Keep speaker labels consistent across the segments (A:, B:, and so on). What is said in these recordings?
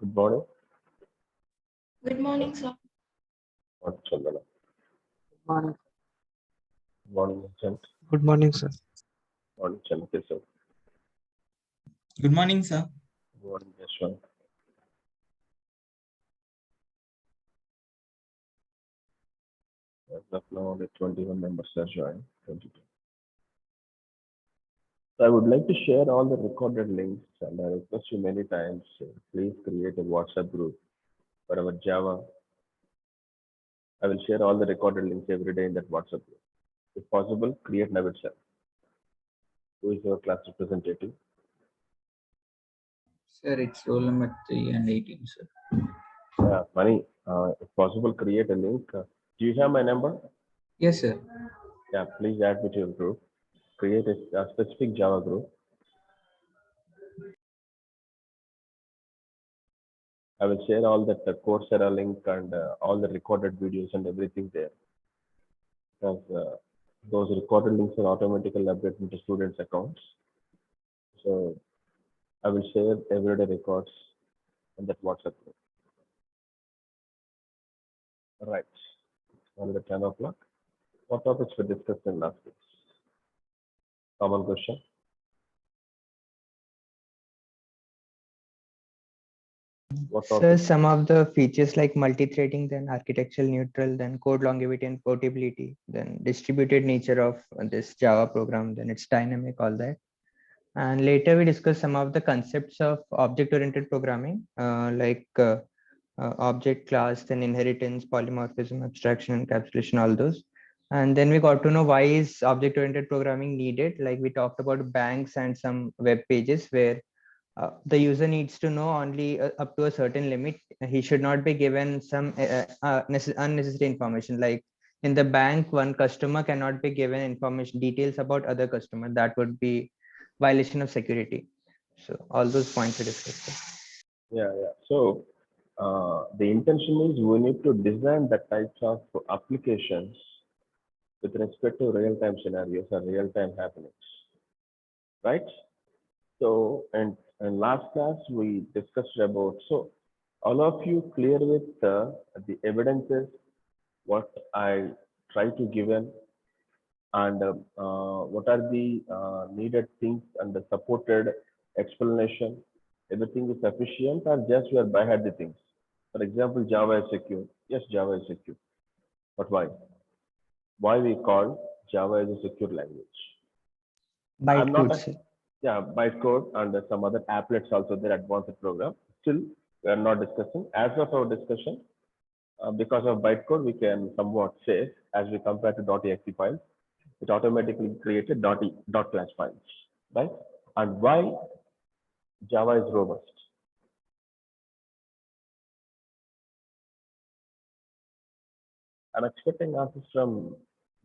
A: Good morning.
B: Good morning, sir.
A: What Chandana?
C: Morning.
A: Good morning, Vincent.
C: Good morning, sir.
A: Morning, Chandra. Sir.
D: Good morning, sir.
A: Good morning, Yashwant. As of now, only 21 members are joined. 22. So I would like to share all the recorded links, and I request you many times, please create a WhatsApp group for our Java. I will share all the recorded links every day in that WhatsApp group. If possible, create now itself. Who is your class representative?
D: Sir, it's roll number 3 and 18, sir.
A: Mani, if possible, create a link. Do you have my number?
D: Yes, sir.
A: Yeah, please add me to your group. Create a specific Java group. I will share all that Coursera link and all the recorded videos and everything there. Because those recorded links are automatically updated into students' accounts. So I will share everyday records in that WhatsApp group. Right. Already 10 o'clock. What topics were discussed in last week? Common question. What
E: So
A: topic?
E: some of the features like multi-threading, then architectural neutral, then code longevity and portability, then distributed nature of this Java program, then it's dynamic, all that. And later we discuss some of the concepts of object-oriented programming, object class, then inheritance, polymorphism, abstraction, encapsulation, all those. And then we got to know why is object-oriented programming needed. Like we talked about banks and some web pages where the user needs to know only up to a certain limit. He should not be given some unnecessary information. Like in the bank, one customer cannot be given information details about other customer. That would be violation of security. So all those points we discussed.
A: Yeah. So the intention is we need to design the types of applications with respect to real-time scenarios or real-time happenings, right? So, and last class we discussed about, so all of you clear with the evidences, what I try to given, and what are the needed things and the supported explanation. Everything is sufficient or just we are by head the things. For example, Java is secure. Yes, Java is secure. But why? Why we call Java as a secure language? I'm not
E: Bytecode, sir.
A: Yeah, bytecode and some other applets also their advanced program. Still, we are not discussing. As of our discussion, because of bytecode, we can somewhat say, as we compare to .exe files, it automatically created dot class files, right? And why Java is robust? I'm expecting answers from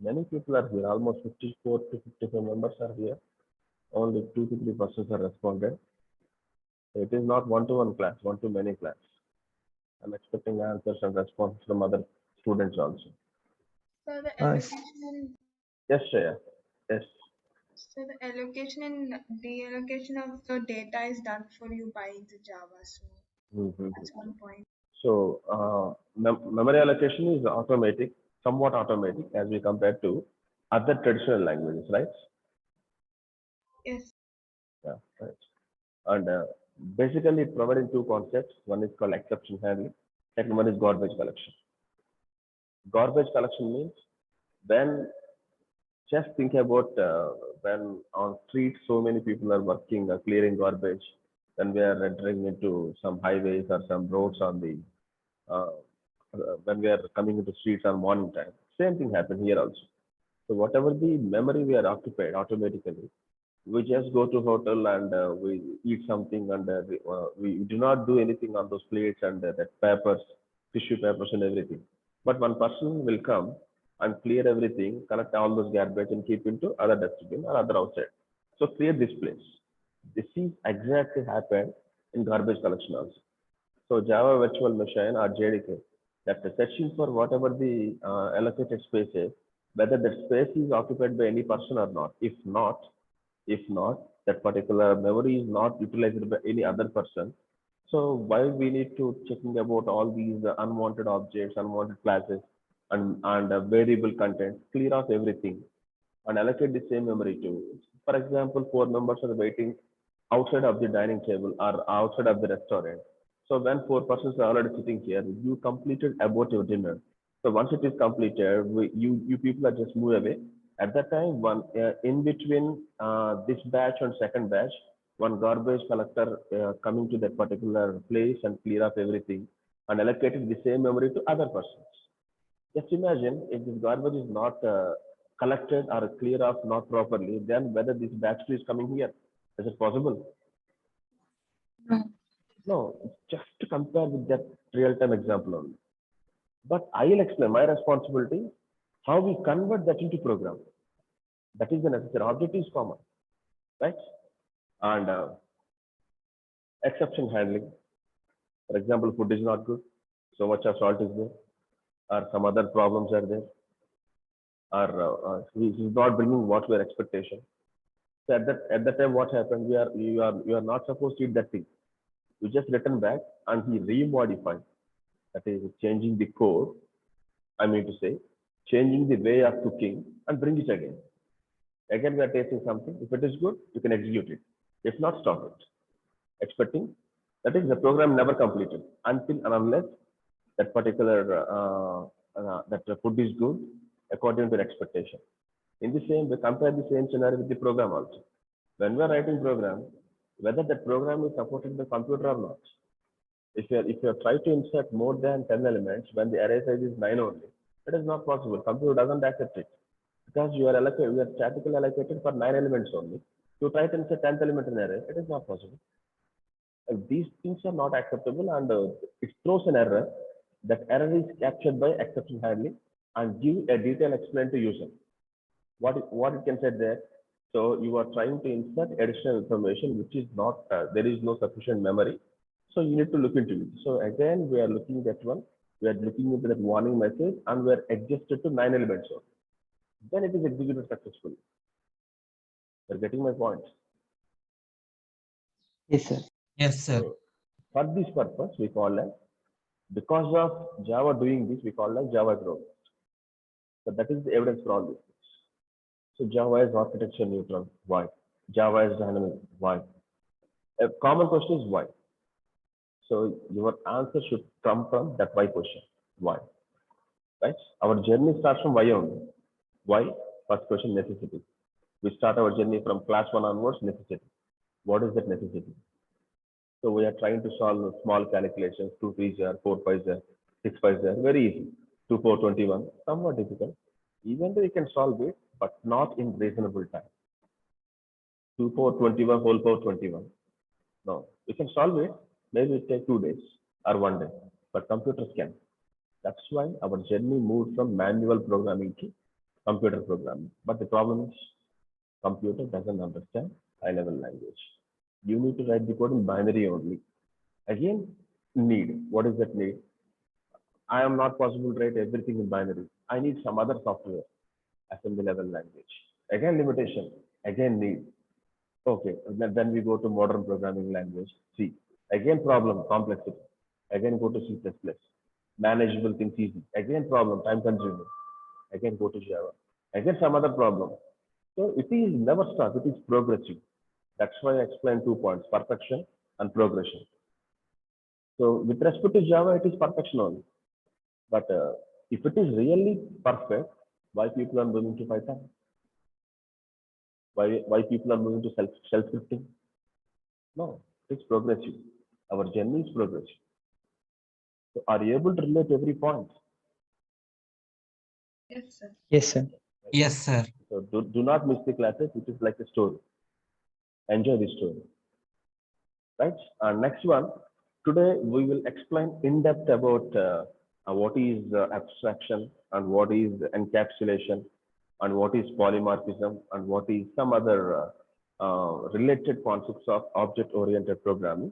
A: many people are here. Almost 54 to 55 members are here. Only 2 to 3% are responded. It is not one-to-one class, one-to-many class. I'm expecting answers and responses from other students also.
B: So the allocation and
A: Yes, Shreya. Yes.
B: so the allocation and deallocation of the data is done for you by the Java. So
A: Mhm.
B: that's one point.
A: So memory allocation is automatic, somewhat automatic as we compare to other traditional languages, right?
B: Yes.
A: Yeah, right. And basically it providing two concepts. One is called exception handling. Second one is garbage collection. Garbage collection means when just think about when on street so many people are working clearing garbage, then we are entering into some highways or some roads on the uh, when we are coming into streets on morning time. Same thing happened here also. So whatever the memory we are occupied automatically, we just go to hotel and we eat something and we do not do anything on those plates and that papers, tissue papers and everything. But one person will come and clear everything, collect all those garbage and keep into other dustbin or other outside. So clear this place. This is exactly happened in garbage collection also. So Java Virtual Machine or JDK, that the searching for whatever the allocated space is, whether that space is occupied by any person or not. If not, that particular memory is not utilized by any other person, So why we need to checking about all these unwanted objects, unwanted classes, and variable content, clear off everything and allocate the same memory to. For example, four members are waiting outside of the dining table or outside of the restaurant. So when four persons are already sitting here, you completed about your dinner. So once it is completed, you people are just move away. At that time, one in between this batch and second batch, one garbage collector coming to that particular place and clear up everything and allocated the same memory to other persons. Just imagine if this garbage is not collected or clear off not properly, then whether this batch is coming here. Is it possible?
B: No.
A: No, just to compare with that real-time example only. But I will explain my responsibility, how we convert that into program. That is the necessary. Object is common, right? And exception handling. For example, food is not good, so much of salt is there, or some other problems are there, or he is not bringing what we are expectation. So at that time, what happened? You are not supposed to eat that thing. You just return back and he remodified. That is changing the code. I mean to say, changing the way of cooking and bring it again. Again, we are tasting something. If it is good, you can execute it. If not, stop it. Expecting that is the program never completed until and unless that particular that the food is good according to the expectation. In the same, we compare the same scenario with the program also. When we are writing program, whether that program is supported by computer or not. If you try to insert more than 10 elements when the array size is 9 only, it is not possible. Computer doesn't accept it because you are statically allocated for 9 elements only. You try to insert 10th element in array, it is not possible. These things are not acceptable and it throws an error. That error is captured by exception handling and give a detailed explain to user. What it can say there. So you are trying to insert additional information which is not there is no sufficient memory. So you need to look into it. So again, we are looking at one. We are looking into that warning message and we are adjusted to 9 elements. Then it is executed successfully. You're getting my point.
E: Yes, sir.
D: Yes, sir.
A: So for this purpose, we call as, because of Java doing this, we call as Java growth. So that is the evidence for all this. So Java is architecture neutral. Why? Java is dynamic. Why? A common question is why. So your answer should come from that why question. Why? Right? Our journey starts from why only. Why? First question, necessity. We start our journey from class 1 onwards, necessity. What is that necessity? So we are trying to solve small calculations, 2 3s are, 4 5s are, 6 5s are, very easy. 2 4 21, somewhat difficult. Even though you can solve it, but not in reasonable time. 2 4 21 whole power 21. No, you can solve it. Maybe it take 2 days or 1 day, but computers can. That's why our journey moved from manual programming to computer programming. But the problem is, computer doesn't understand high-level language. You need to write the code in binary only. Again, need. What is that need? I am not possible to write everything in binary. I need some other software, assembly level language. Again, limitation. Again, need. Okay, then we go to modern programming language, C. Again, problem, complexity. Again, go to C++. Manageable things easy. Again, problem, time consuming. Again, go to Java. Again, some other problem. So it is never stop. It is progressive. That's why I explained 2 points, perfection and progression. So with respect to Java, it is perfection only. But if it is really perfect, why people are moving to Python? Why people are moving to shell scripting? No, it's progressive. Our journey is progressive. So are you able to relate every point?
B: Yes, sir.
E: Yes, sir.
D: Yes, sir.
A: So do not miss the classes. It is like a story. Enjoy the story. Right? And next one, today we will explain in depth about what is abstraction and what is encapsulation and what is polymorphism and what is some other related concepts of object-oriented programming.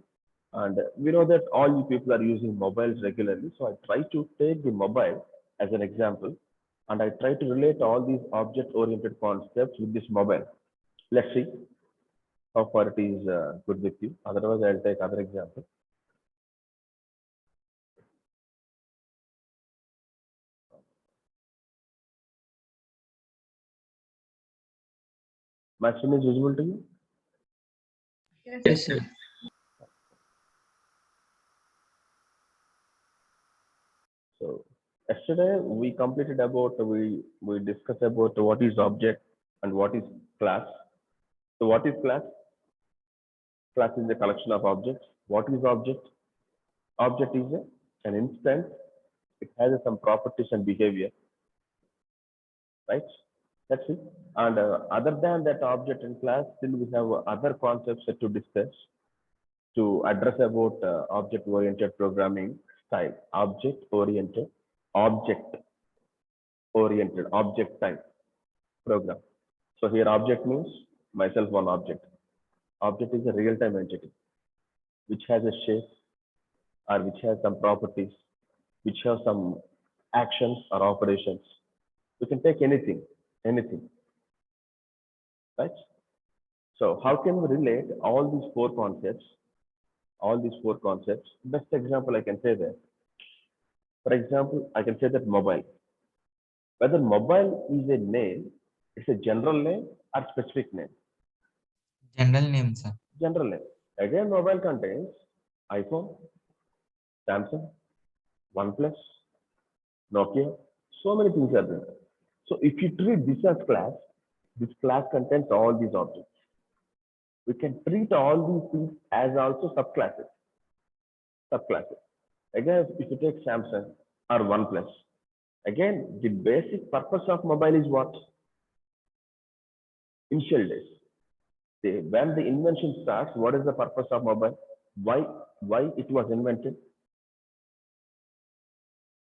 A: And we know that all you people are using mobiles regularly. So I try to take the mobile as an example and I try to relate all these object-oriented concepts with this mobile. Let's see how far it is good with you. Otherwise, I'll take other example. My screen is visible to you?
B: Yes,
D: Yes, sir.
A: So yesterday we completed about we discussed about what is object and what is class. So what is class? Class is a collection of objects. What is object? Object is an instance. It has some properties and behavior, right? That's it. And other than that object and class, still we have other concepts to discuss to address about object-oriented programming style. Object type program. So here object means myself one object. Object is a real-time entity which has a shape or which has some properties, which have some actions or operations. We can take anything, right? So how can we relate all these four concepts? Best example I can say that. For example, I can say that mobile. Whether mobile is a name, it's a general name or specific name.
D: General name, sir.
A: General name. Again, mobile contains iPhone, Samsung, OnePlus, Nokia. So many things are there. So if you treat this as class, this class contains all these objects. We can treat all these things as also subclasses. Again, if you take Samsung or OnePlus, again, the basic purpose of mobile is what? Initial days. When the invention starts, what is the purpose of mobile? Why it was invented?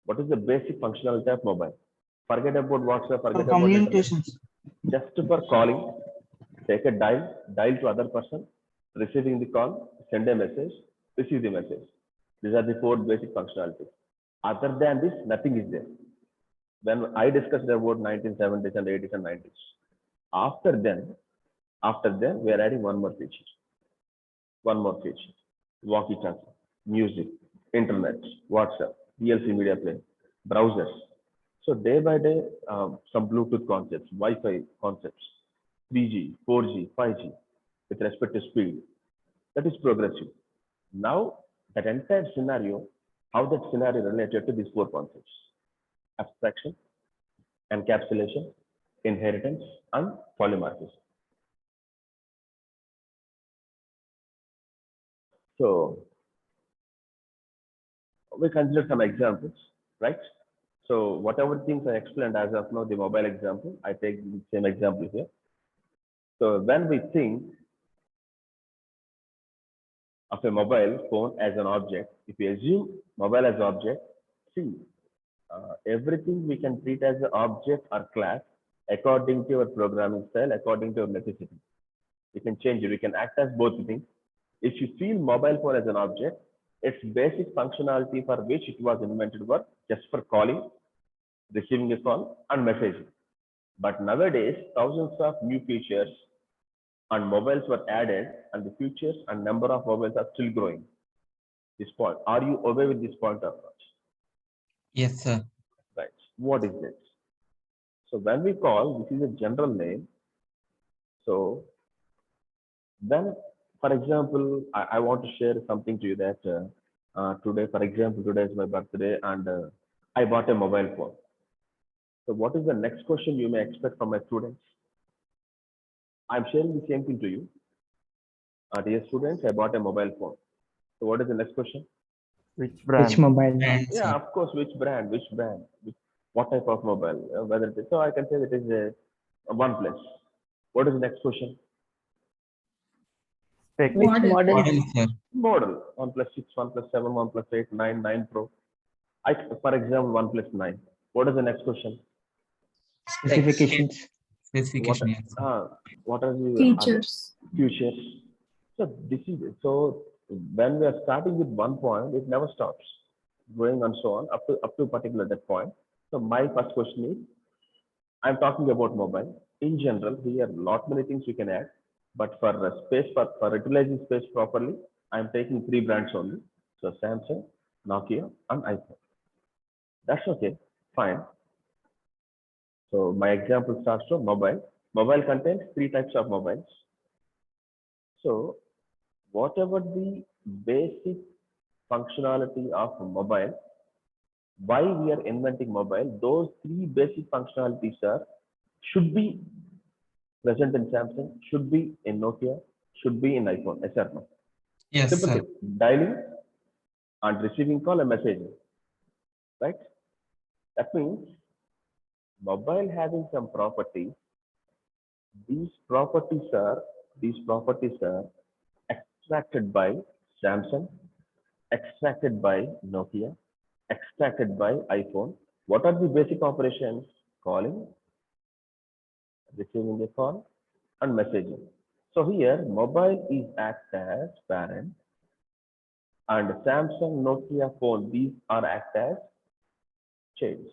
A: What is the basic functionality of mobile? Forget about WhatsApp, forget about internet.
C: Communications.
A: Just for calling, take a dial to other person, receiving the call, send a message, receive the message. These are the four basic functionalities. Other than this, nothing is there. When I discussed about 1970s and 80s and 90s, after then, we are adding one more feature. Walkie-talkie, music, internet, WhatsApp, VLC media player, browsers. So day by day, some Bluetooth concepts, Wi-Fi concepts, 3G, 4G, 5G, with respect to speed. That is progressive. Now, that entire scenario, how that scenario related to these four concepts: abstraction, encapsulation, inheritance, and polymorphism. So we consider some examples, right? So whatever things I explained as of now, the mobile example, I take the same example here. So when we think of a mobile phone as an object, if we assume mobile as object, see, everything we can treat as an object or class according to your programming style, according to your necessity. We can change it. We can act as both things. If you feel mobile phone as an object, its basic functionality for which it was invented were just for calling, receiving a call, and messaging. But nowadays, thousands of new features and mobiles were added, and the features and number of mobiles are still growing. This point, are you aware with this point or not?
D: Yes, sir.
A: Right. What is it? So when we call, this is a general name. So then, for example, I want to share something to you that today, for example, today is my birthday and I bought a mobile phone. So what is the next question you may expect from my students? I'm sharing the same thing to you. Dear students, I bought a mobile phone. So what is the next question?
C: Which brand?
E: Which mobile?
D: And
A: Yeah, of course, which brand? What type of mobile? Whether it is, so I can say it is a OnePlus. What is the next question?
C: Spec.
E: Which model?
D: model, sir.
A: Model. OnePlus 6, OnePlus 7, OnePlus 8, 9, 9 Pro. For example, OnePlus 9. What is the next question?
E: Specifications.
D: Specification, yes, sir.
A: What are the
F: Features.
A: other features? So this is it. So when we are starting with one point, it never stops, going and so on up to a particular that point. So my first question is, I'm talking about mobile in general. Here, lot many things we can add, but for utilizing space properly, I'm taking three brands only. So Samsung, Nokia, and iPhone. That's okay, fine. So my example starts from mobile. Mobile contains three types of mobiles. So whatever the basic functionality of mobile, why we are inventing mobile, those three basic functionalities should be present in Samsung, should be in Nokia, should be in iPhone. Yes or no?
D: Yes,
A: Simple
D: sir.
A: thing. Dialing and receiving call and messaging. Right? That means mobile having some properties. These properties are extracted by Samsung, extracted by Nokia, extracted by iPhone. What are the basic operations? Calling, receiving a call, and messaging. So here, mobile is act as parent, and Samsung, Nokia phone, these are act as childs.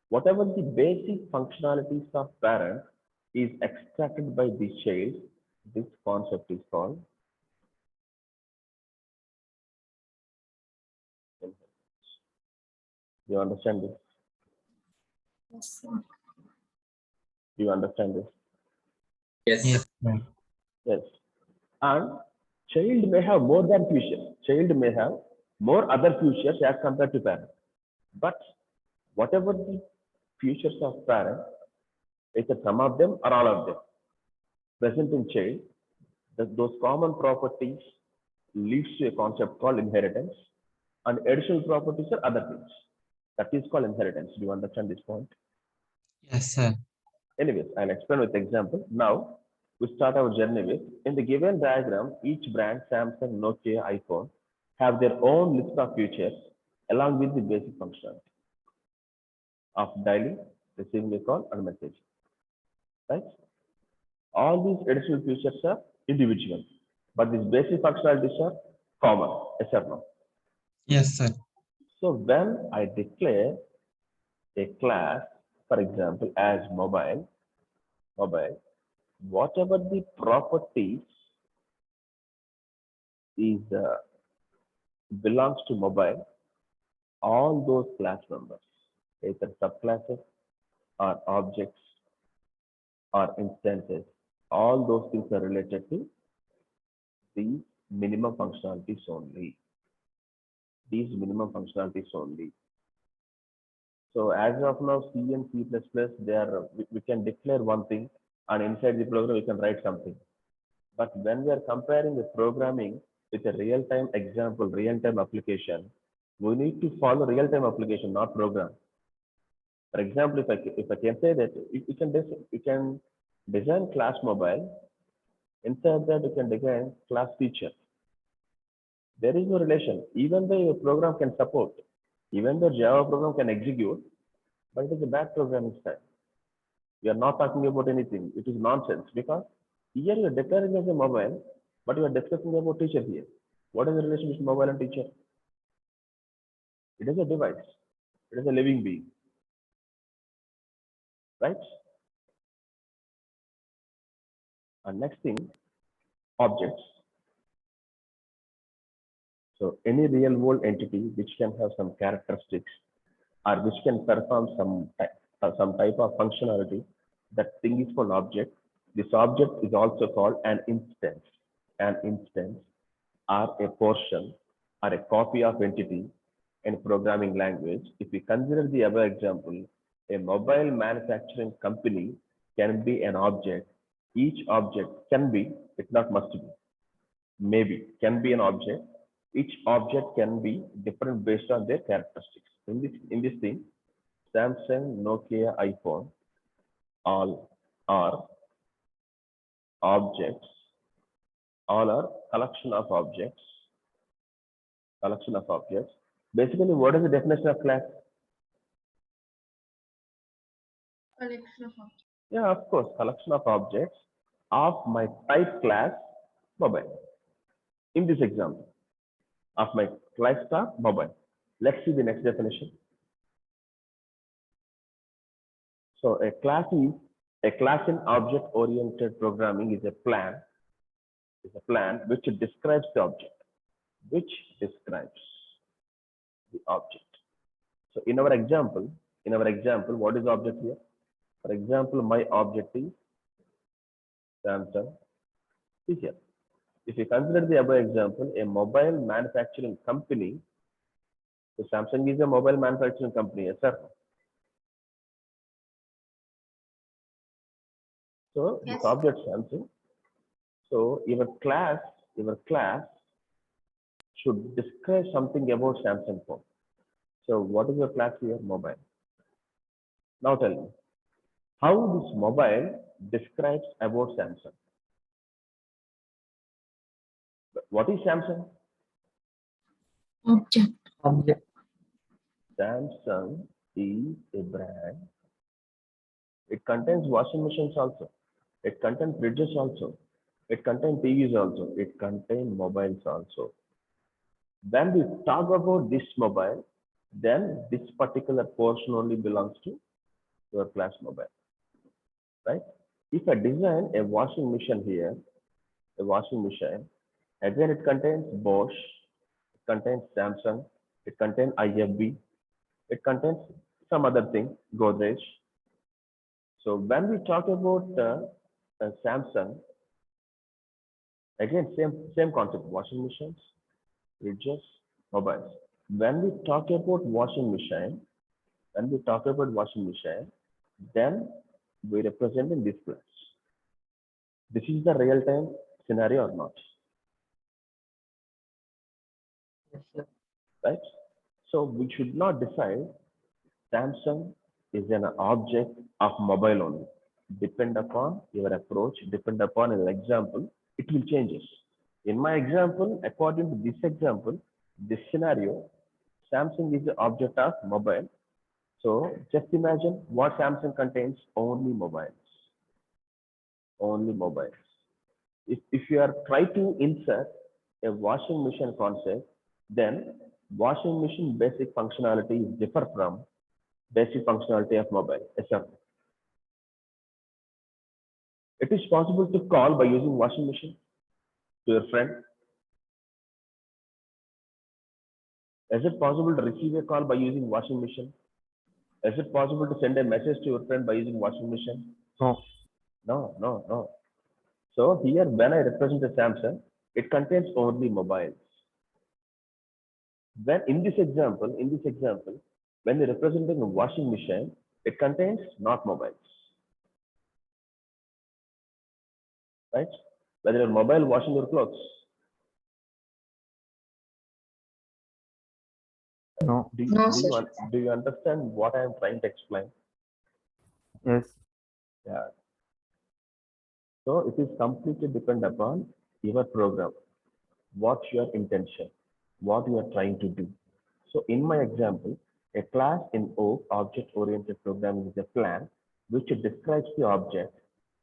A: Whatever the basic functionalities of parent is extracted by the child, this concept is called inheritance. You understand this?
B: Yes, sir.
A: You understand this?
D: Yes, sir.
A: Yes. And child may have more than features. Child may have more other features as compared to parent. But whatever the features of parent, either some of them or all of them present in child, those common properties leads to a concept called inheritance, and additional properties are other things. That is called inheritance. Do you understand this point?
D: Yes, sir.
A: Anyways, I'll explain with example. Now, we start our journey with, in the given diagram, each brand, Samsung, Nokia, iPhone, have their own list of features along with the basic functionality of dialing, receiving a call, and message. Right? All these additional features are individual, but these basic functionalities are common. Yes or no?
D: Yes, sir.
A: So when I declare a class, for example, as mobile, whatever the properties is belongs to mobile, all those class members, either subclasses or objects or instances, all those things are related to these minimum functionalities only. These minimum functionalities only. So as of now, C and C++, we can declare one thing, and inside the program we can write something. But when we are comparing the programming with a real-time example, real-time application, we need to follow real-time application, not program. For example, if I can say that you can design class mobile, inside that you can design class feature. There is no relation. Even though your program can support, even though Java program can execute, but it is a bad programming style. We are not talking about anything. It is nonsense because here you are declaring as a mobile, but you are discussing about teacher here. What is the relation between mobile and teacher? It is a device. It is a living being. Right? And next thing, objects. So any real world entity which can have some characteristics or which can perform some type of functionality, that thing is called object. This object is also called an instance. An instance or a portion or a copy of entity in programming language. If we consider the above example, a mobile manufacturing company can be an object. Each object can be, it not must be, maybe can be an object. Each object can be different based on their characteristics. In this thing, Samsung, Nokia, iPhone, all are objects. All are collection of objects. Collection of objects. Basically, what is the definition of class?
B: Collection of objects.
A: Yeah, of course, collection of objects of my type class mobile. In this example, of my class star mobile. Let's see the next definition. So a class in object-oriented programming is a plan which describes the object, which describes the object. So in our example, what is object here? For example, my object is Samsung. See here. If you consider the above example, a mobile manufacturing company, so Samsung is a mobile manufacturing company, yes, sir. So this
B: Yes.
A: object Samsung. So your class should describe something about Samsung phone. So what is your class here? Mobile. Now tell me, how this mobile describes about Samsung? What is Samsung?
C: Object.
A: Samsung is a brand. It contains washing machines also. It contains fridges also. It contains TVs also. It contains mobiles also. When we talk about this mobile, then this particular portion only belongs to your class mobile, right? If I design a washing machine here, a washing machine, again it contains Bosch, it contains Samsung, it contains IFB, it contains some other thing, Godrej. So when we talk about Samsung, again same concept, washing machines, fridges, mobiles. When we talk about washing machine, then we represent in this class. This is the real time scenario or not,
C: Yes, sir.
A: right? So we should not decide Samsung is an object of mobile only. Depend upon your approach, depend upon your example, it will changes. In my example, according to this example, this scenario, Samsung is the object of mobile. So just imagine what Samsung contains, only mobiles. Only mobiles. If you are trying to insert a washing machine concept, then washing machine basic functionality is differ from basic functionality of mobile. Yes, sir. It is possible to call by using washing machine to your friend. Is it possible to receive a call by using washing machine? Is it possible to send a message to your friend by using washing machine?
C: No.
A: No, no, no. So here, when I represent a Samsung, it contains only mobiles. When in this example, when you're representing a washing machine, it contains not mobiles, right? Whether your mobile washing your clothes.
C: No.
B: No, sir.
A: Do you understand what I am trying to explain?
C: Yes.
A: Yeah. So it is completely depend upon your program, what's your intention, what you are trying to do. So in my example, a class in O, object-oriented programming, is a plan which describes the object,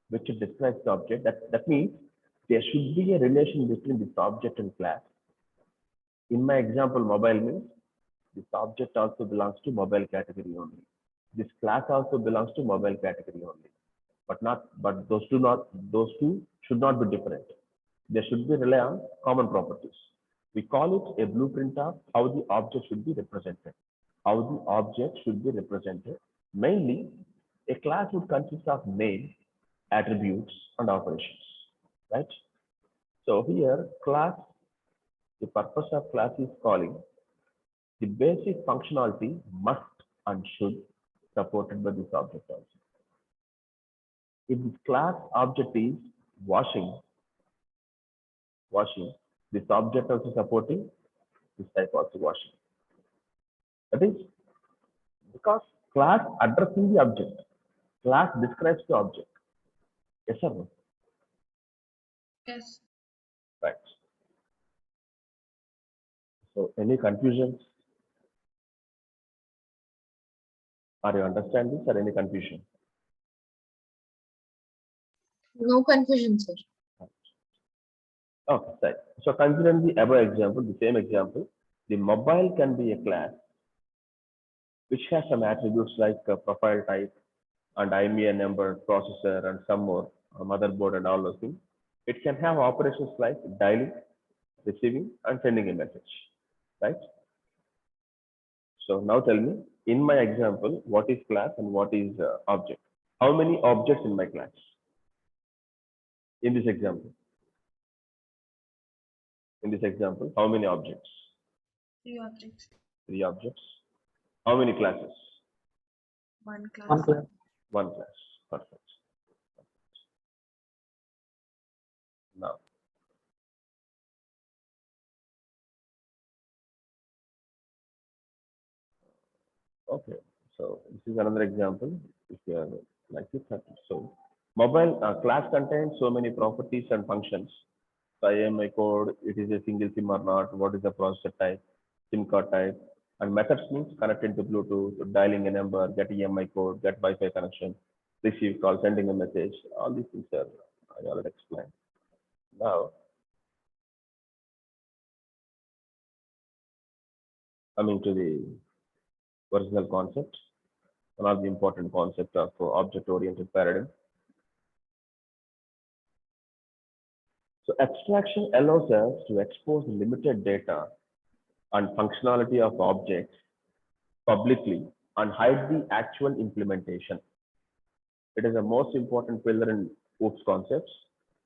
A: That means there should be a relation between this object and class. In my example, mobile means this object also belongs to mobile category only. This class also belongs to mobile category only. But those two should not be different. They should be rely on common properties. We call it a blueprint of how the object should be represented. Mainly, a class would consist of name, attributes, and operations, right? So here, the purpose of class is calling the basic functionality must and should supported by this object also. If this class object is washing, this object also supporting this type also washing. That is because class addressing the object, class describes the object. Yes or no?
B: Yes.
A: Right. So any confusions? Are you understand this or any confusion?
B: No confusion, sir.
A: Okay, right. So considering the above example, the same example, the mobile can be a class which has some attributes like profile type and IMEI number, processor, and some more, motherboard, and all those things. It can have operations like dialing, receiving, and sending a message, right? So now tell me, in my example, what is class and what is object? How many objects in my class? In this example, how many objects?
B: 3 objects,
A: 3 objects. How many classes?
B: 1 class.
C: One class.
A: 1 class. Perfect. Now, okay. So this is another example. If you are like it, so mobile class contains so many properties and functions. So IMI code, it is a single SIM or not, what is the processor type, SIM card type, and methods means connecting to Bluetooth, dialing a number, get EMI code, get Wi-Fi connection, receive call, sending a message. All these things are I already explained. Now, coming to the original concept, one of the important concepts of object-oriented paradigm. So abstraction allows us to expose limited data and functionality of objects publicly and hide the actual implementation. It is the most important pillar in OOPS concepts.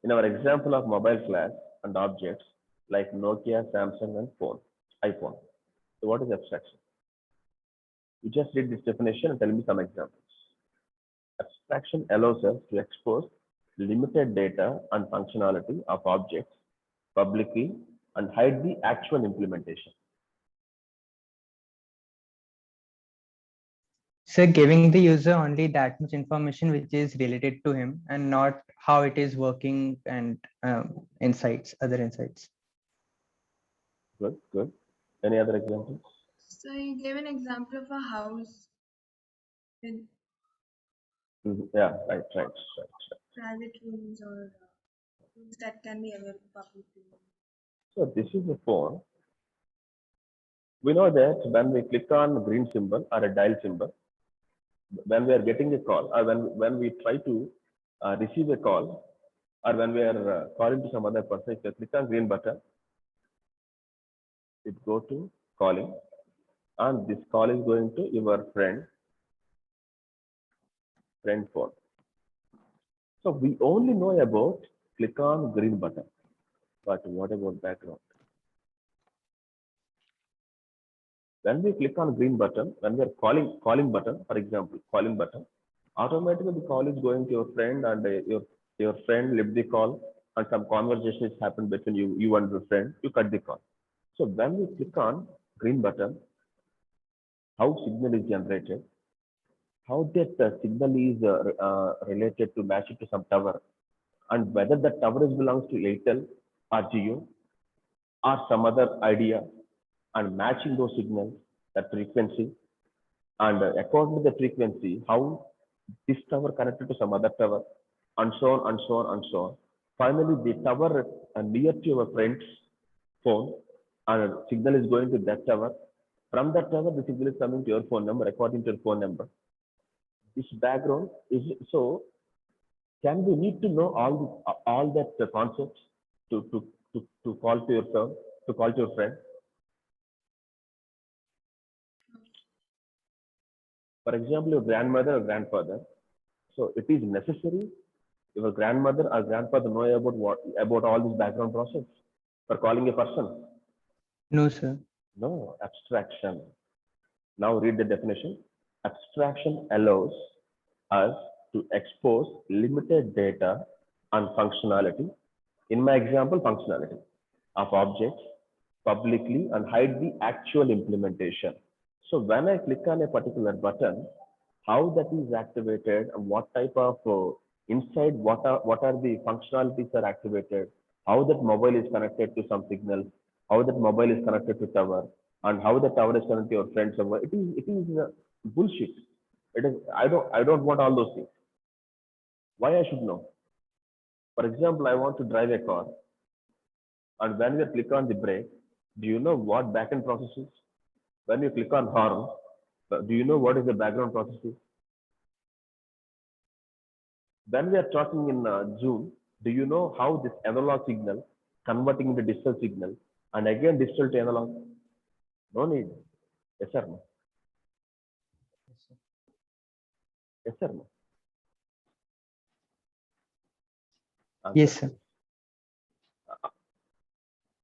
A: In our example of mobile class and objects like Nokia, Samsung, and iPhone. So what is abstraction? You just read this definition and tell me some examples. Abstraction allows us to expose limited data and functionality of objects publicly and hide the actual implementation.
E: So giving the user only that much information which is related to him and not how it is working and other insights.
A: Good, good. Any other examples?
B: So you gave an example of a house with
A: Yeah, right.
B: private rooms or rooms that can be available publicly.
A: So this is a phone. We know that when we click on green symbol or a dial symbol, when we are getting a call or when we try to receive a call or when we are calling to some other person, if you click on green button, it go to calling and this call is going to your friend phone. So we only know about click on green button, but what about background? When we click on green button, when we are calling button, for example, calling button, automatically the call is going to your friend and your friend leave the call and some conversation has happened between you and your friend, you cut the call. So when we click on green button, how signal is generated, how that signal is related to match it to some tower, and whether the tower is belongs to Airtel or Jio or some other idea, and matching those signals, that frequency, and according to the frequency, how this tower connected to some other tower, and so on and so on and so on. Finally, the tower near to your friend's phone, and signal is going to that tower. From that tower, the signal is coming to your phone number according to your phone number. This background is so. Can we need to know all that concepts to call to your phone, to call to your friend? For example, your grandmother or grandfather. So it is necessary your grandmother or grandfather know about all this background process for calling a person.
E: No, sir.
A: No, abstraction. Now read the definition. Abstraction allows us to expose limited data and functionality. In my example, functionality of objects publicly and hide the actual implementation. So when I click on a particular button, how that is activated and what type of inside what are the functionalities are activated, how that mobile is connected to some signal, how that mobile is connected to tower, and how the tower is connected to your friend server. It is bullshit. It is I don't want all those things. Why I should know? For example, I want to drive a car, and when you click on the brake, do you know what backend process is? When you click on horn, do you know what is the background process is? When we are talking in Zoom, do you know how this analog signal converting into digital signal and again digital to analog? No need. Yes or no? Yes or no?
E: Yes, sir.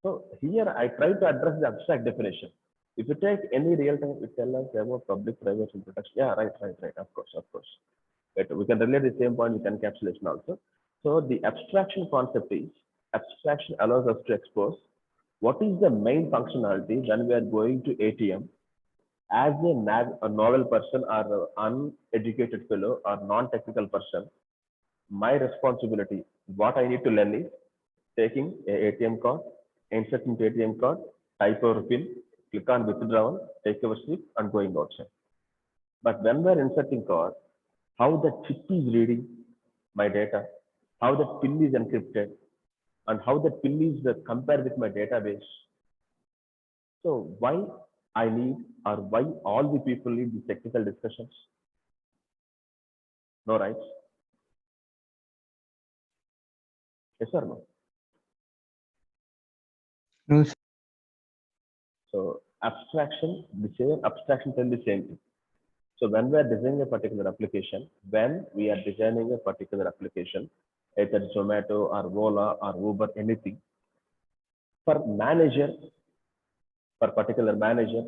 A: So here I try to address the abstract definition. If you take any real time, it tells us about public-private protection. Yeah, right. Of course. But we can relate the same point with encapsulation also. So the abstraction concept is abstraction allows us to expose what is the main functionality when we are going to ATM as a novel person or an uneducated fellow or non-technical person. My responsibility, what I need to learn is taking a ATM card, insert into ATM card, type our PIN, click on withdrawal, take our slip, and going outside. But when we're inserting card, how the chip is reading my data, how the PIN is encrypted, and how the PIN is compared with my database. So why I need or why all the people need these technical discussions? No, right? Yes or no?
E: No, sir.
A: So abstraction, the same abstraction tell the same thing. So when we are designing a particular application, either Zomato or Ola or Uber, anything, for manager, for particular manager,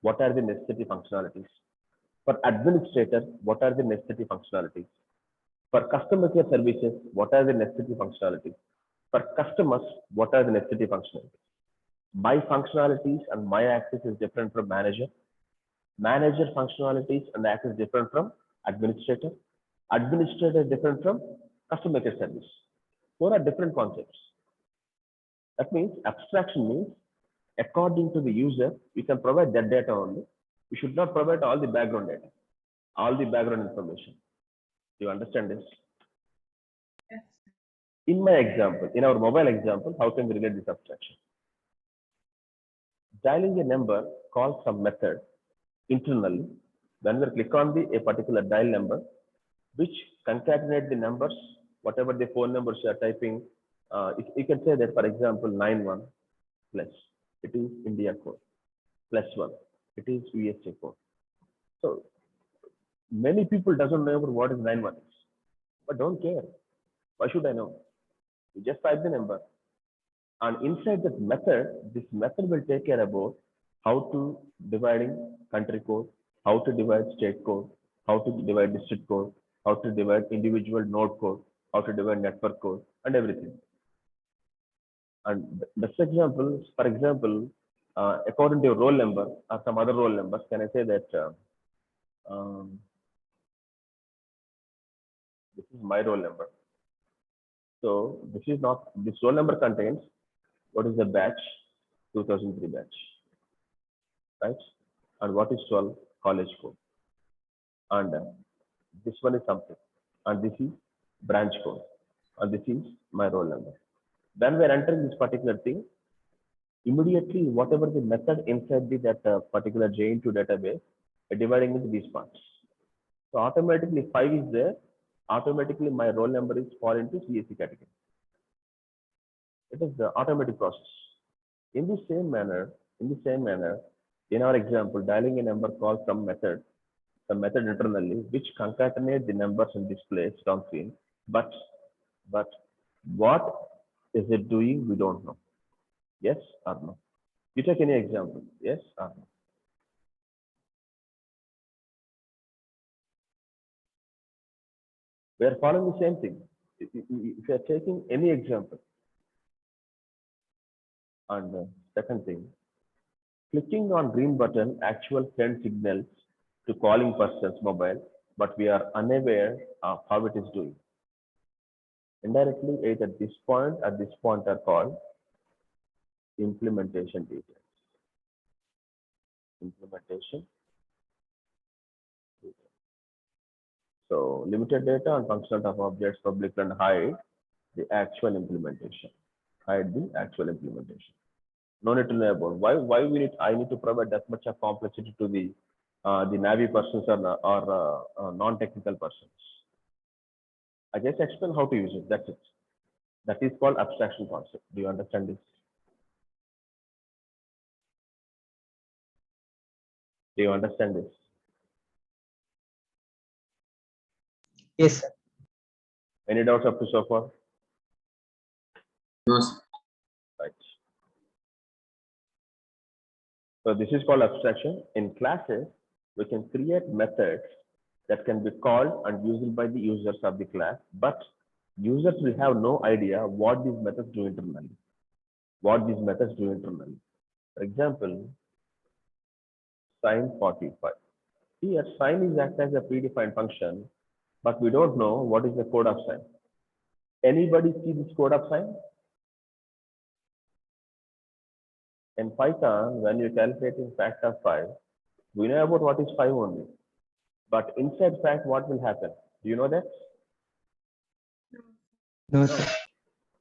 A: what are the necessary functionalities? For administrator, what are the necessary functionalities? For customer care services, what are the necessary functionalities? For customers, what are the necessary functionalities? My functionalities and my access is different from manager. Manager functionalities and access different from administrator. Administrator different from customer care service. Four are different concepts. That means abstraction means according to the user, we can provide that data only. We should not provide all the background data, all the background information. Do you understand this?
B: Yes.
A: In my example, in our mobile example, how can we relate this abstraction? Dialing a number calls some method internally. When we click on a particular dial number, which concatenate the numbers, whatever the phone numbers you are typing, you can say that, for example, 91 plus, it is India code, +1, it is USA code. So many people doesn't know what is 91 is, but don't care. Why should I know? You just type the number. And inside that method, this method will take care about how to dividing country code, how to divide state code, how to divide district code, how to divide individual node code, how to divide network code, and everything. And best example, for example, according to your roll number or some other roll numbers, can I say that this is my roll number? So this roll number contains what is the batch, 2003 batch, right? And what is 12 college code? And this one is something, and this is branch code, and this is my roll number. When we are entering this particular thing, immediately whatever the method inside that particular J2 database, dividing into these parts. So automatically 5 is there. Automatically my roll number is fall into CSC category. It is the automatic process. In the same manner, in our example, dialing a number calls some method internally, which concatenate the numbers and displays downstream. But what is it doing? We don't know. Yes or no? You take any example. Yes or no? We are following the same thing. If you are taking any example, and second thing, clicking on green button actual send signals to calling person's mobile, but we are unaware of how it is doing. Indirectly, either this point or this point are called implementation details. Implementation details. So limited data and functional of objects, public and hide the actual implementation. Hide the actual implementation. No need to know about why I need to provide that much of complexity to the Navi persons or non-technical persons. I just explain how to use it. That's it. That is called abstraction concept. Do you understand this? Do you understand this?
E: Yes, sir.
A: Any doubts up to so far?
F: No, sir.
A: Right. So this is called abstraction. In classes, we can create methods that can be called and used by the users of the class, but users will have no idea what these methods do internally. What these methods do internally. For example, sine 45. Here, sine is act as a predefined function, but we don't know what is the code of sine. Anybody see this code of sine? In Python, when you're calculating fact of 5, we know about what is 5 only. But inside fact, what will happen? Do you know that?
E: No,
A: No.
E: sir.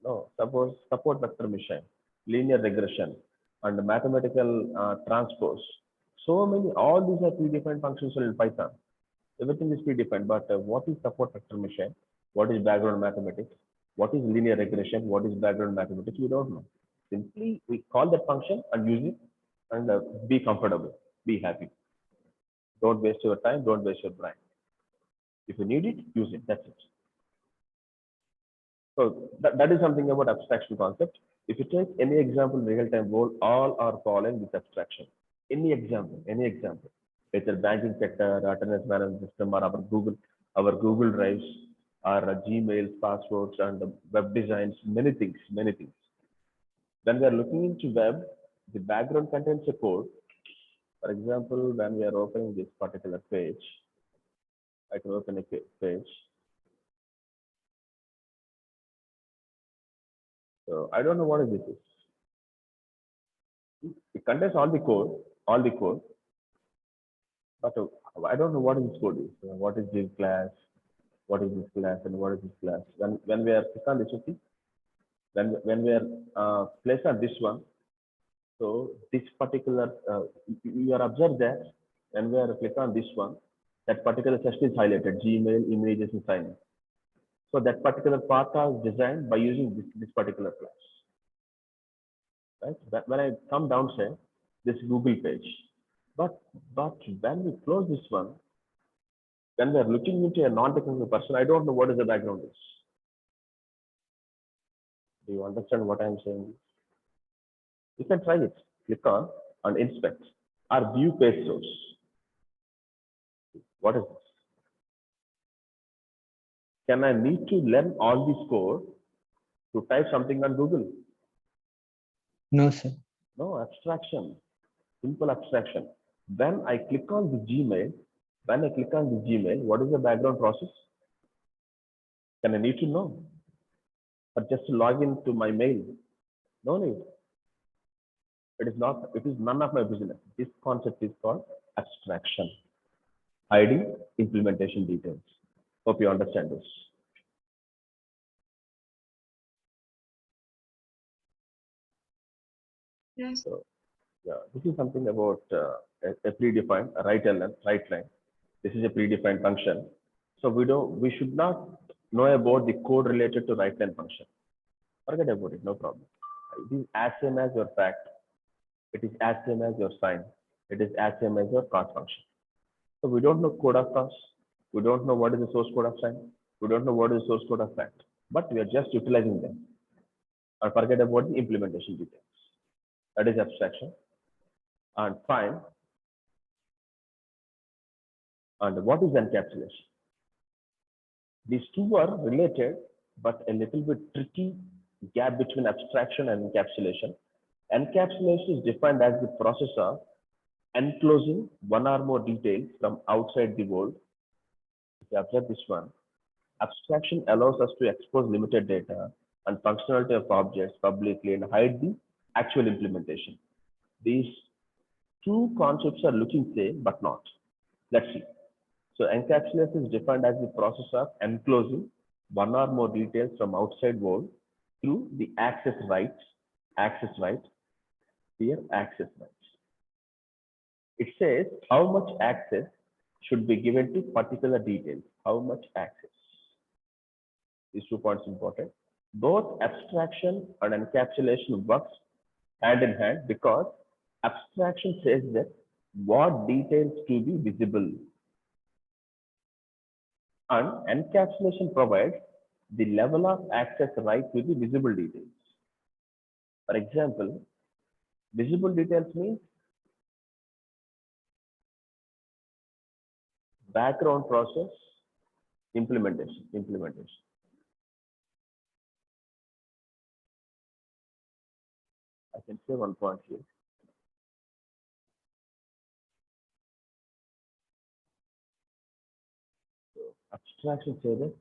A: No. Suppose support vector machine, linear regression, and mathematical transpose. So many, all these are predefined functions in Python. Everything is predefined, but what is support vector machine? What is background mathematics? What is linear regression? What is background mathematics? We don't know. Simply, we call that function and use it and be comfortable, be happy. Don't waste your time, don't waste your brain. If you need it, use it. That's it. So that is something about abstraction concept. If you take any example in real-time world, all are following this abstraction. Any example, either banking sector, attendance management system, or our Google Drives, or Gmail, passwords, and web designs, many things, many things. When we are looking into web, the background contains a code. For example, when we are opening this particular page, I can open a page. So I don't know what is this. It contains all the code, but I don't know what this code is. What is this class? What is this class? And what is this class? When we are click on this, okay? When we are placed on this one, so this particular you are observed that when we are click on this one, that particular section is highlighted: Gmail, images, and sign in. So that particular part is designed by using this particular class. Right? When I come down, say this Google page, but when we close this one, when we are looking into a non-technical person, I don't know what is the background is. Do you understand what I'm saying? You can try it. Click on and inspect or view page source. What is this? Can I need to learn all this code to type something on Google?
E: No, sir.
A: No, abstraction, simple abstraction. When I click on the Gmail, what is the background process? Can I need to know? Or just to log into my mail? No need. It is none of my business. This concept is called abstraction. ID, implementation details. Hope you understand this.
B: Yes.
A: So, yeah, this is something about a predefined right line. This is a predefined function. So we should not know about the code related to right line function. Forget about it, no problem. It is as same as your fact. It is as same as your sign. It is as same as your cost function. So we don't know code of cost. We don't know what is the source code of sign. We don't know what is the source code of fact. But we are just utilizing them. And forget about the implementation details. That is abstraction. And fine. And what is encapsulation? These two are related, but a little bit tricky gap between abstraction and encapsulation. Encapsulation is defined as the process of enclosing one or more details from outside the world. If you observe this one, abstraction allows us to expose limited data and functionality of objects publicly and hide the actual implementation. These two concepts are looking same, but not. Let's see. So encapsulation is defined as the process of enclosing one or more details from outside world through the access rights, here access rights. It says how much access should be given to particular details, how much access. These 2 points important. Both abstraction and encapsulation works hand in hand because abstraction says that what details to be visible, and encapsulation provides the level of access right to the visible details. For example, visible details means background process implementation. I can say one point here. So abstraction say that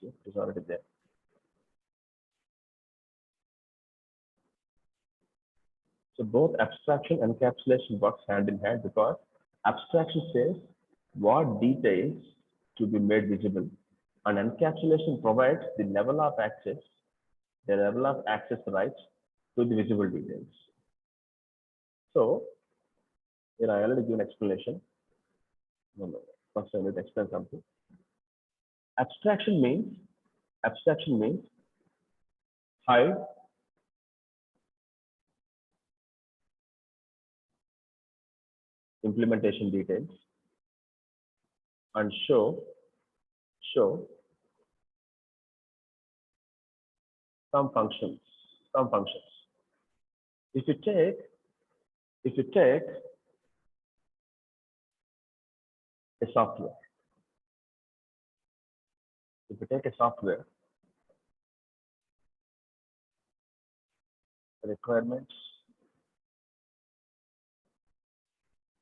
A: it is already there. So both abstraction and encapsulation works hand in hand because abstraction says what details to be made visible, and encapsulation provides the level of access rights to the visible details. So here I already given explanation. No. First I need to explain something. Abstraction means hide implementation details and show some functions. If you take a software, requirements,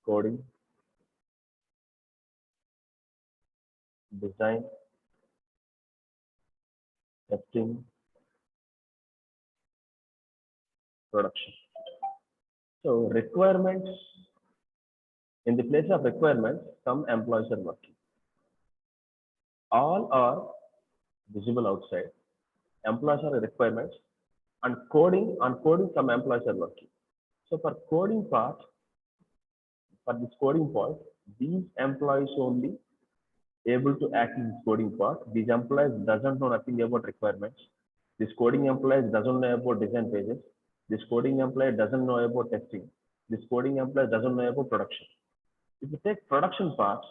A: coding, design, testing, production. So requirements, in the place of requirements, some employees are working. All are visible outside. Employees are requirements, and coding, some employees are working. So for coding part, for this coding part, these employees only able to access this coding part. These employees doesn't know nothing about requirements. This coding employees doesn't know about design pages. This coding employee doesn't know about testing. This coding employee doesn't know about production. If you take production parts,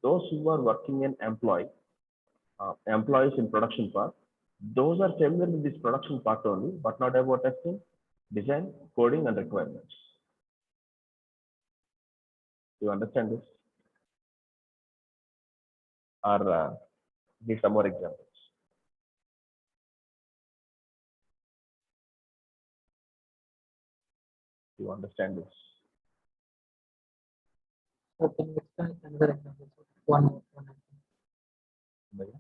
A: those who are working in employees in production part, those are familiar with this production part only, but not about testing, design, coding, and requirements. You understand this? Or give some more examples. You understand this?
C: So can you explain another example? One more.
A: Bhaiya?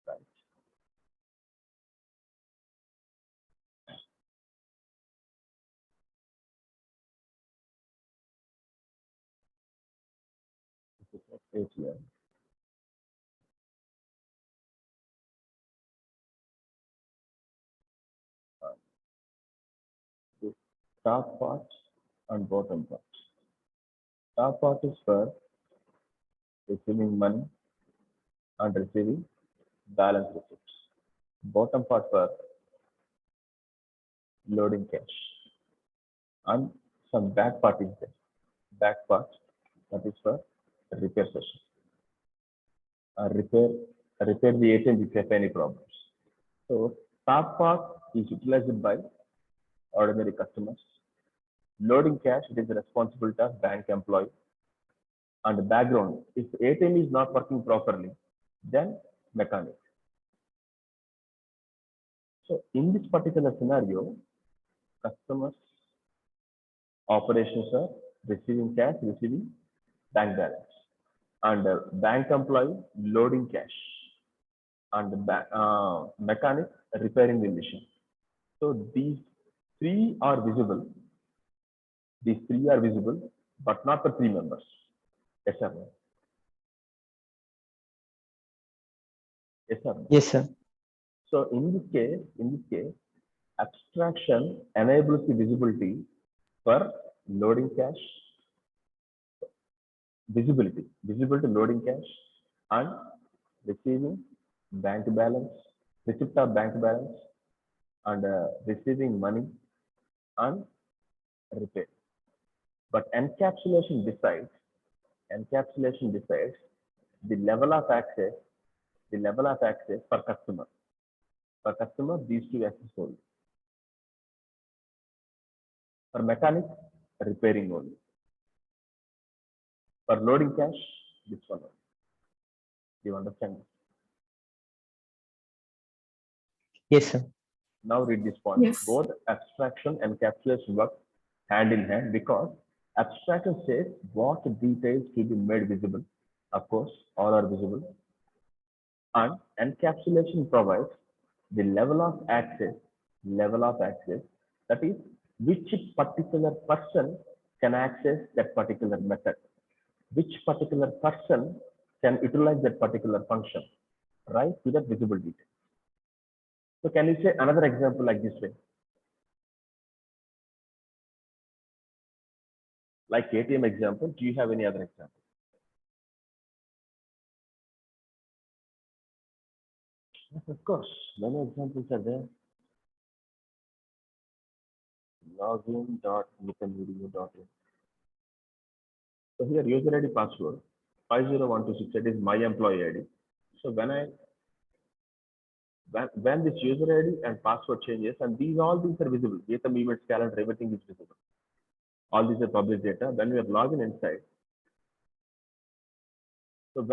A: Right. ATM. The top part and bottom part. Top part is for receiving money and receiving balance receipts. Bottom part for loading cash. And some back part is there. Back part, that is for repair session. Repair the ATM if you have any problems. So top part is utilized by ordinary customers. Loading cash, it is the responsibility of bank employee. And the background, if ATM is not working properly, then mechanic. So in this particular scenario, customers operations are receiving cash, receiving bank balance, and bank employee loading cash, and mechanic repairing the machine. So these three are visible. But not for three members. Yes, sir. Yes, sir.
E: Yes, sir.
A: So in this case, abstraction enables the visibility for loading cache, visible to loading cache, and receiving bank balance, receipt of bank balance, and receiving money and repair. But encapsulation decides the level of access, per customer. Per customer, these two access only. For mechanic, repairing only. For loading cache, this one only. Do you understand?
E: Yes, sir.
A: Now read this point.
F: Yes.
A: Both abstraction and encapsulation work hand in hand because abstraction says what details to be made visible. Of course, all are visible. And encapsulation provides the level of access, that is, which particular person can access that particular method, which particular person can utilize that particular function, right, to that visible detail. So can you say another example like this way? Like ATM example, do you have any other example? Yes, of course, many examples are there. Login.nitinvideo.in. So here user ID password 50126, that is my employee ID. So when this user ID and password changes, and all these are visible, ATM events, calendar, everything is visible. All these are public data. When we are logging inside, so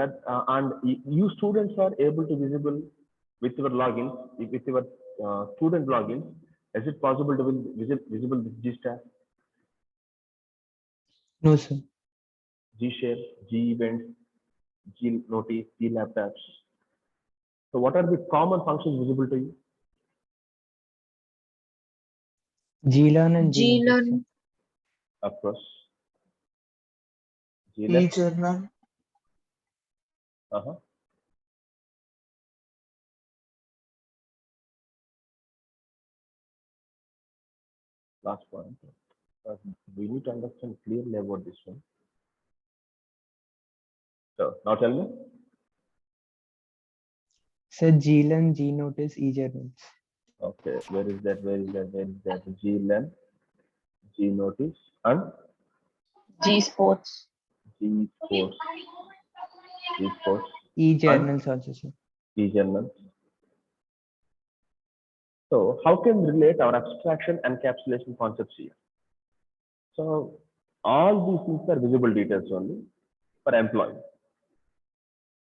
A: and you students are able to visible with your logins, with your student logins. Is it possible to visible with GStaff,
E: No, sir.
A: GShare, G events, G notice, G laptops? So what are the common functions visible to you?
E: GLearn and GNotice, sir.
F: GLearn,
A: Of course. GLab.
F: eJournal,
A: Uh-huh. Last point. We need to understand clearly about this one. So now tell me.
E: Sir, GLearn, GNotice, eJournals.
A: Okay, where is that? GLab, GNotice, and
F: GSports,
A: GSports.
E: eJournals also, sir.
A: eJournals. So how can we relate our abstraction and encapsulation concepts here? So all these things are visible details only for employee.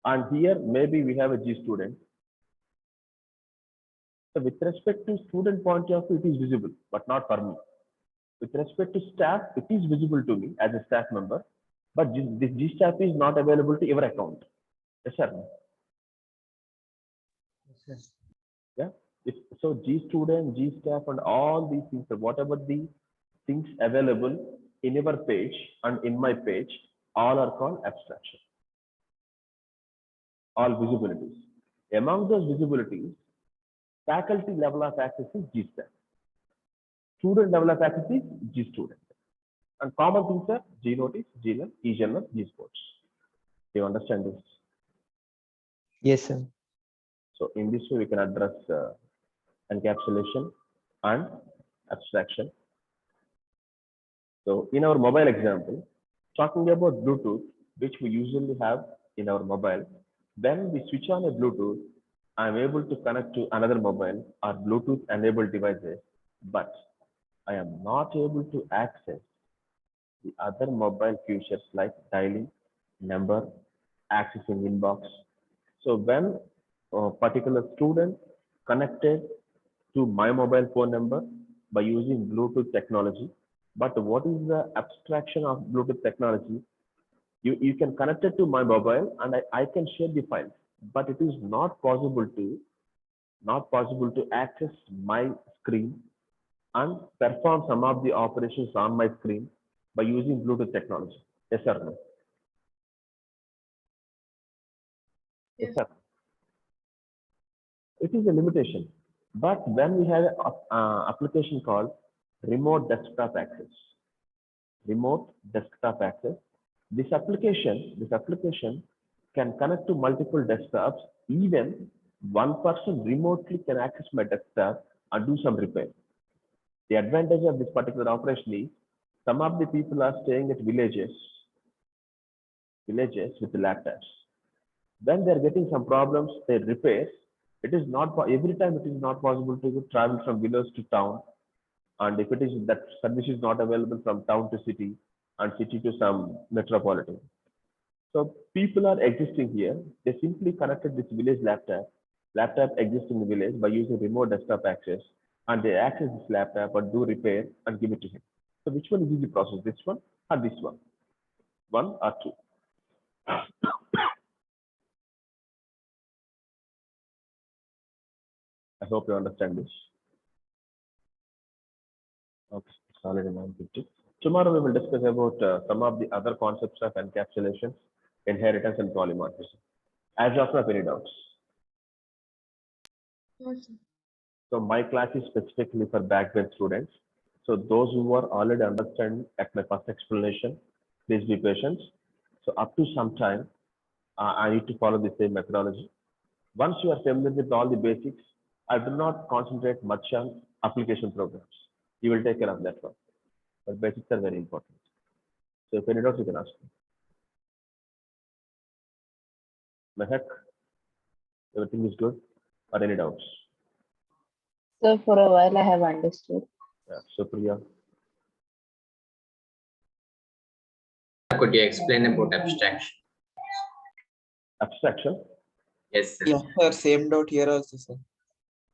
A: And here maybe we have a G student. So with respect to student point of view, it is visible, but not for me. With respect to staff, it is visible to me as a staff member, but this G staff is not available to your account. Yes, sir.
C: Yes, sir.
A: Yeah. So G student, G staff, and all these things, whatever the things available in your page and in my page, all are called abstraction. All visibilities. Among those visibilities, faculty level of access is G staff. Student level of access is G student. And common things are G notice, GLearn, eJournal, GSports. Do you understand this?
E: Yes, sir.
A: So in this way, we can address encapsulation and abstraction. So in our mobile example, talking about Bluetooth, which we usually have in our mobile, when we switch on a Bluetooth, I'm able to connect to another mobile or Bluetooth enabled devices, but I am not able to access the other mobile features like dialing, number, accessing inbox. So when a particular student connected to my mobile phone number by using Bluetooth technology, but what is the abstraction of Bluetooth technology? You can connect it to my mobile and I can share the files, but it is not possible to access my screen and perform some of the operations on my screen by using Bluetooth technology. Yes or no? Yes,
B: Yes.
A: sir. It is a limitation. But when we have an application called remote desktop access, remote desktop access. This application can connect to multiple desktops. Even one person remotely can access my desktop and do some repair. The advantage of this particular operation is some of the people are staying at villages with laptops. When they're getting some problems, they repair. It is not every time it is not possible to travel from village to town, and if it is that service is not available from town to city and city to some metropolitan. So people are existing here. They simply connected this village laptop exists in the village by using remote desktop access, and they access this laptop and do repair and give it to him. So which one is easy process? This one or this one? One or two? I hope you understand this. Okay, it's already 9:50. Tomorrow we will discuss about some of the other concepts of encapsulation, inheritance, and polymorphism. As of now, any doubts?
B: No, sir.
A: So my class is specifically for backbench students. So those who are already understand at my first explanation, please be patient. So up to some time, I need to follow the same methodology. Once you are familiar with all the basics, I do not concentrate much on application programs. You will take care of that one. But basics are very important. So if any doubts, you can ask me. Mehak, everything is good? Or any doubts?
F: So for a while I have understood.
A: Yeah, Supriya.
G: Could you explain about abstraction?
A: Abstraction?
G: Yes, sir.
C: Yeah, sir, same doubt here also, sir.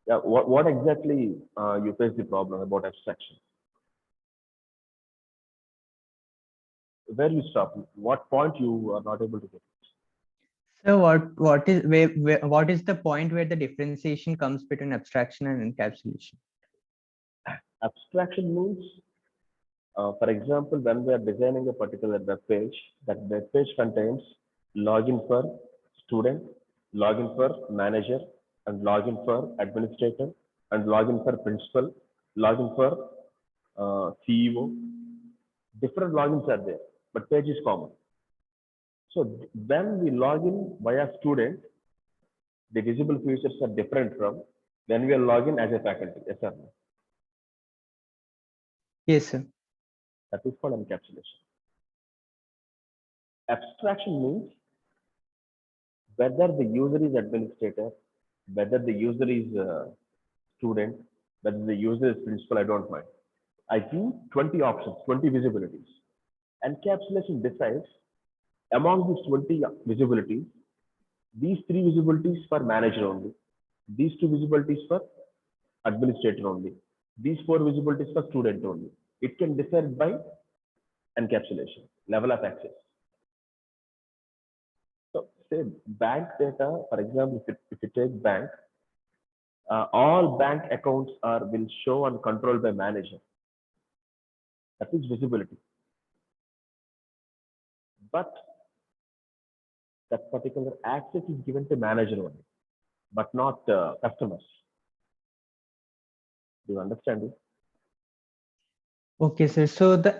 A: Yeah, what exactly you face the problem about abstraction? Where you stop? What point you are not able to get?
E: So what is the point where the differentiation comes between abstraction and encapsulation?
A: Abstraction means, for example, when we are designing a particular web page, that web page contains login for student, login for manager, and login for administrator, and login for principal, login for CEO. Different logins are there, but page is common. So when we log in via student, the visible features are different from when we are logging as a faculty. Yes or no?
E: Yes, sir.
A: That is called encapsulation. Abstraction means whether the user is administrator, whether the user is student, whether the user is principal, I don't mind. I give 20 options, 20 visibilities. Encapsulation decides among these 20 visibilities, these 3 visibilities for manager only, these 2 visibilities for administrator only, these 4 visibilities for student only. It can differ by encapsulation, level of access. So say bank data, for example, if you take bank, all bank accounts will show and controlled by manager. That is visibility. But that particular access is given to manager only, but not customers. Do you understand it?
E: Okay, sir. So the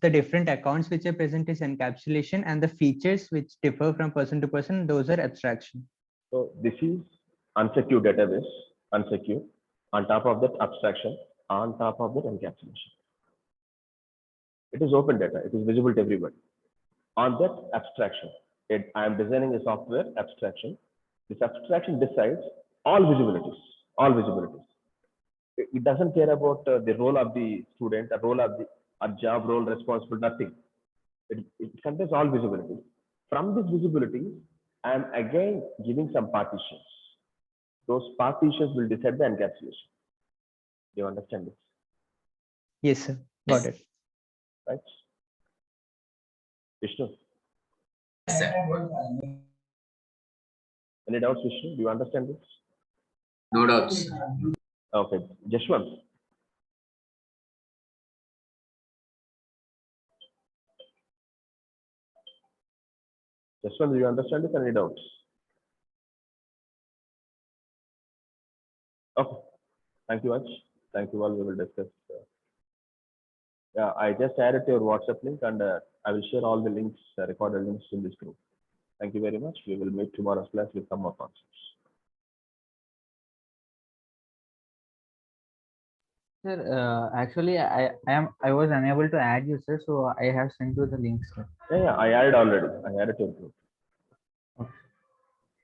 E: different accounts which are present is encapsulation, and the features which differ from person to person, those are abstraction.
A: So this is unsecured database, unsecured. On top of that abstraction, on top of that encapsulation. It is open data. It is visible to everybody. On that abstraction, I am designing a software abstraction. This abstraction decides all visibilities, all visibilities. It doesn't care about the role of the student, the role of the job role responsible, nothing. It contains all visibilities. From this visibility, I am again giving some partitions. Those partitions will decide the encapsulation. Do you understand this?
E: Yes, sir. Got it.
A: Right? Vishnu,
G: Yes, sir.
A: any doubts, Vishnu? Do you understand this?
G: No doubts.
A: Okay, Jashwant. Jashwant, do you understand this? Any doubts? Okay. Thank you much. Thank you all. We will discuss Yeah, I just added your WhatsApp link and I will share all the links, recorded links in this group. Thank you very much. We will meet tomorrow's class with some more concepts.
H: Sir, actually, I was unable to add you, sir. So I have sent you the link, sir.
A: Yeah, I added already. I added your group.